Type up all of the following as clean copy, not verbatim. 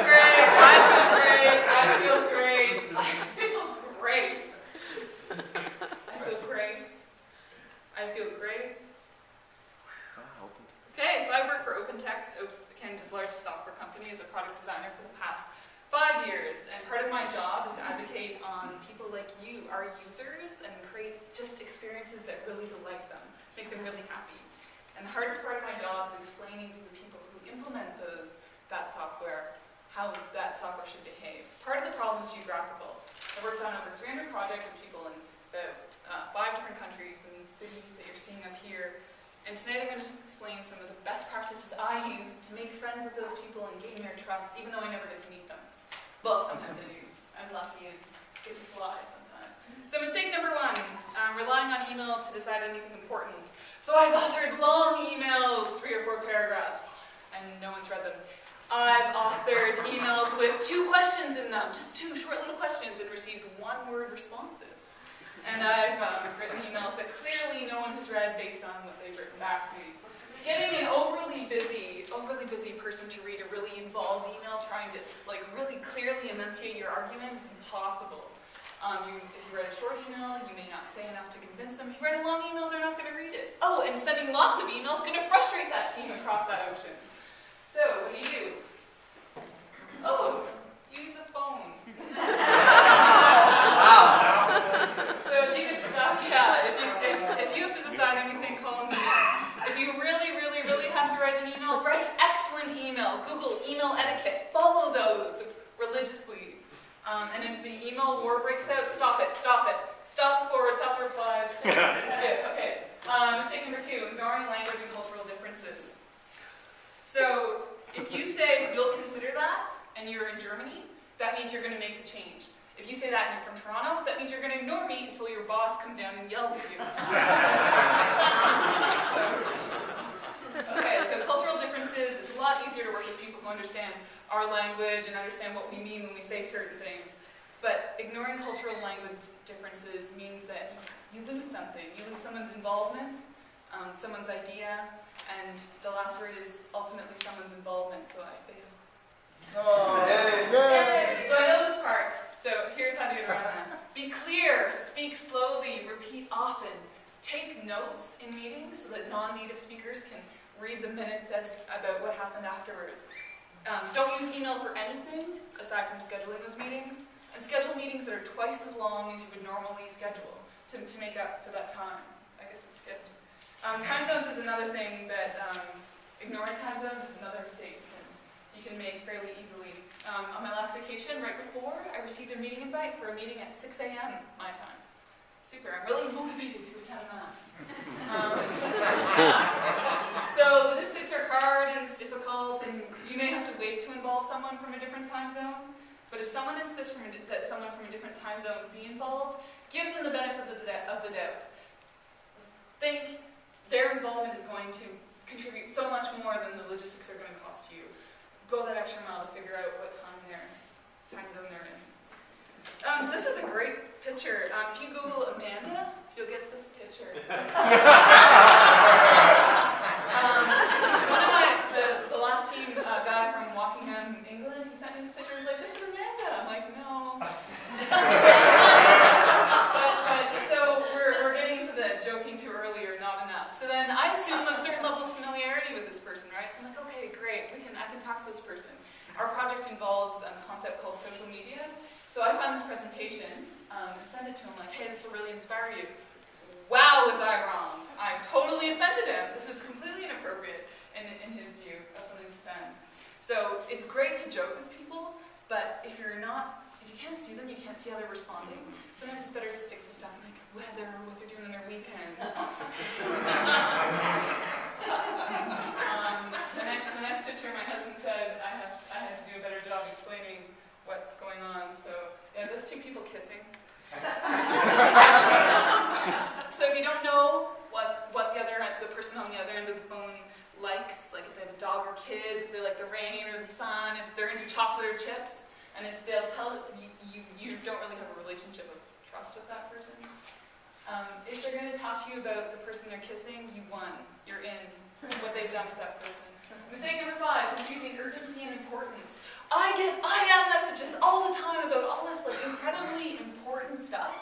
great. I feel great. I feel great. I feel great. I feel great. I feel great. Okay, so I work for OpenText, Canada's largest software company, as a product designer for the past 5 years. And part of my job is to advocate on people like you, our users, and create just experiences that really delight them, make them really happy. And the hardest part of my job is explaining to the people who implement that software how that software should behave. Part of the problem is geographical. I worked on over 300 projects with people in about 5 different countries and cities that you're seeing up here. And tonight I'm going to explain some of the best practices I use to make friends with those people and gain their trust, even though I never get to meet them. Well, sometimes I do. I'm lucky and get to fly sometimes. So mistake number 1, relying on email to decide anything important. So I've authored long emails, 3 or 4 paragraphs, and no one's read them. I've authored emails with 2 questions in them, just 2 short little questions, and received 1-word responses. And I've written emails that clearly no one has read based on what they've written back to me. Getting an overly busy person to read a really involved email, trying to really clearly enunciate your argument is impossible. If you write a short email, you may not say enough to convince them. If you write a long email, they're not going to read it. Oh, and sending lots of emails is going to frustrate that team across that ocean. So, what do you do? Oh, use a phone. So if you have to decide anything, call me. If you really have to write an email, write an excellent email. Google email etiquette. Follow those religiously. And if the email war breaks out, stop it. Stop the forward, stop the replies. Okay. Mistake number 2, ignoring language and cultural differences. So if you say, you'll consider that, and you're in Germany, that means you're going to make the change. If you say that and you're from Toronto, that means you're going to ignore me until your boss comes down and yells at you. So cultural differences, it's a lot easier to work with people who understand our language and understand what we mean when we say certain things. But ignoring cultural language differences means that you lose something. You lose someone's involvement, someone's idea, and the last word is ultimately someone's involvement, so I fail. Oh. Yay. So I know this part. So here's how to get around that. Be clear, speak slowly, repeat often. Take notes in meetings so that non-native speakers can read the minutes about what happened afterwards. Don't use email for anything aside from scheduling those meetings. And schedule meetings that are twice as long as you would normally schedule to make up for that time. I guess it's skipped. Time zones is another thing that, ignoring time zones is another mistake you can make fairly easily. On my last vacation, right before, I received a meeting invite for a meeting at 6 a.m. my time. Super, I'm really motivated to attend that. So logistics are hard and it's difficult, and you may have to wait to involve someone from a different time zone. But if someone insists that someone from a different time zone be involved, give them the benefit of the doubt. Think their involvement is going to contribute so much more than the logistics are going to cost you. Go that extra mile to figure out what time zone they're in. This is a great picture. If you Google Amanda, you'll get this picture. The last team guy from Wokingham, England, he sent me this picture. He was like, "This is Amanda." I'm like, "No." So we're getting to the joking too early or not enough. So then I assume a certain level of familiarity with this person, right? So I'm like, okay, great. I can talk to this person. Our project involves a concept called social media. So I found this presentation and sent it to him like, hey, this will really inspire you. Wow, was I wrong. I totally offended him. This is completely inappropriate in his view of something to send. So it's great to joke with people, but if you can't see them, you can't see how they're responding. Sometimes it's better to stick to stuff like weather or what they're doing on their weekend. The next picture, my husband said I had to do a better job explaining what's going on. So yeah, that's 2 people kissing. So if you don't know what the person on the other end of the phone likes, like if they have a dog or kids, if they like the rain or the sun, if they're into chocolate or chips, and if they'll tell you don't really have a relationship of trust with that person. If they're going to talk to you about the person they're kissing, you won. You're in what they've done with that person. Mistake number 5, confusing urgency and importance. I get IM messages all the time about all this like incredibly important stuff,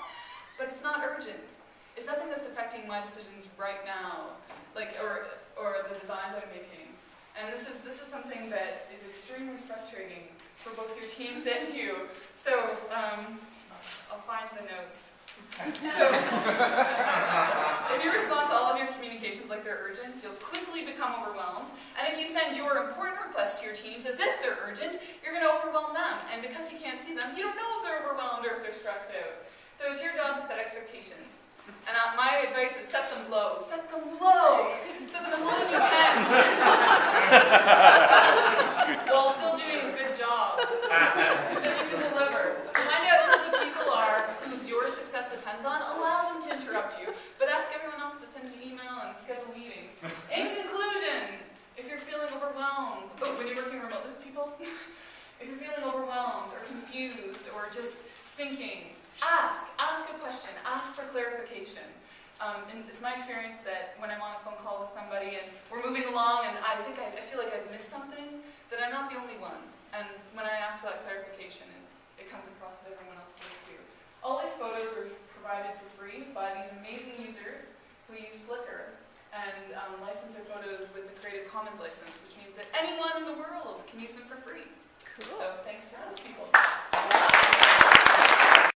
but it's not urgent. It's nothing that's affecting my decisions right now, like or the designs I'm making. And this is something that is extremely frustrating for both your teams and you. So I'll find the notes. So if you respond to all of your communications like they're urgent, you'll quickly become overwhelmed. And if you send your important requests to your teams as if they're urgent, you're going to overwhelm them. And because you can't see them, you don't know if they're overwhelmed or if they're stressed out. So it's your job to set expectations. And my advice is set them low. Set them low. Set them as low as you can. While still doing a good job. So you can deliver. Find out who the people are whose your success depends on. Allow them to interrupt you. But ask everyone else to send you an email and schedule meetings. In conclusion, if you're feeling overwhelmed, when you're working remotely with people, if you're feeling overwhelmed or confused or just thinking, ask a question, ask for clarification. And it's my experience that when I'm on a phone call with somebody and we're moving along and I feel like I've missed something, that I'm not the only one. And when I ask for that clarification, it comes across as everyone else does too. All these photos are provided for free by these amazing users who use Flickr and license their photos with the Creative Commons license, which means that anyone in the world can use them for free. Cool. So thanks to those people.